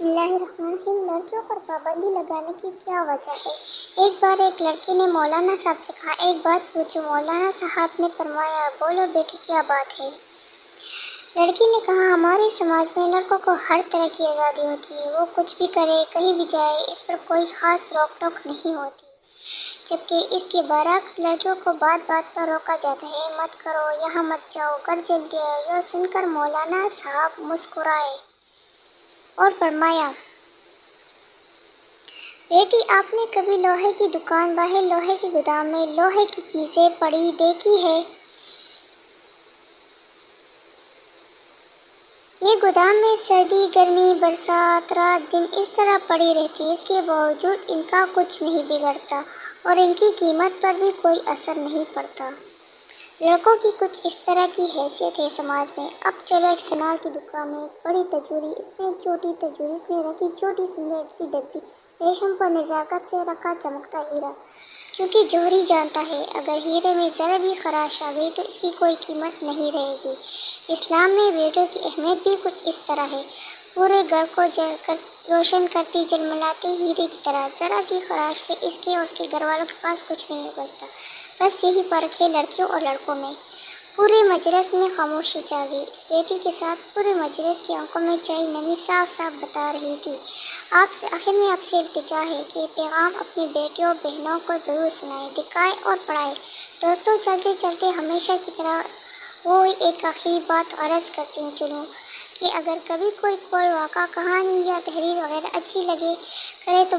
بسم اللہ الرحمن الرحیم۔ لڑکیوں پر پابندی لگانے کی کیا وجہ ہے؟ ایک بار ایک لڑکی نے مولانا صاحب سے کہا، ایک بات پوچھوں؟ مولانا صاحب نے فرمایا، بولو بیٹی، کیا بات ہے؟ لڑکی نے کہا، ہمارے سماج میں لڑکوں کو ہر طرح کی آزادی ہوتی ہے، وہ کچھ بھی کرے، کہیں بھی جائے، اس پر کوئی خاص روک ٹوک نہیں ہوتی، جبکہ اس کے برعکس لڑکیوں کو بات بات پر روکا جاتا ہے، مت کرو، یہاں مت جاؤ، گھر جلدی آؤ۔ یہ سن کر مولانا صاحب مسکرائے اور فرمایا، بیٹی، آپ نے کبھی لوہے کی دکان، باہر لوہے کے گودام میں لوہے کی چیزیں پڑی دیکھی ہے؟ یہ گودام میں سردی، گرمی، برسات، رات دن اس طرح پڑی رہتی ہے، اس کے باوجود ان کا کچھ نہیں بگڑتا اور ان کی قیمت پر بھی کوئی اثر نہیں پڑتا۔ لڑکوں کی کچھ اس طرح کی حیثیت ہے سماج میں۔ اب چلو ایک سونال کی دکان میں، ایک بڑی تجوری، اس میں ایک چھوٹی تجوری، اس میں رکھی چھوٹی سندر سی ڈبی، ریشم پر نزاکت سے رکھا چمکتا ہیرا، کیونکہ جوہری جانتا ہے اگر ہیرے میں ذرا بھی خراش آ گئی تو اس کی کوئی قیمت نہیں رہے گی۔ اسلام میں بیٹوں کی اہمیت بھی کچھ اس طرح ہے، پورے گھر کو روشن کرتی جلملاتے ہیرے کی طرح، ذرا سی خراش سے اس کے اور اس کے گھر والوں کے پاس کچھ نہیں بچتا۔ بس یہی فرق ہے لڑکیوں اور لڑکوں میں۔ پورے مجلس میں خاموشی چھا گئی۔ اس بیٹی کے ساتھ پورے مجلس کی آنکھوں میں چھائی نمی صاف صاف بتا رہی تھی، آخر میں آپ سے التجا ہے کہ یہ پیغام اپنی بیٹیوں اور بہنوں کو ضرور سنائیں، دکھائیں اور پڑھائیں۔ دوستو، چلتے چلتے ہمیشہ کی طرح وہ ایک آخری بات عرض کرتی چلوں کہ اگر کبھی کوئی واقعہ، کہانی یا تحریر وغیرہ اچھی لگے کرے تو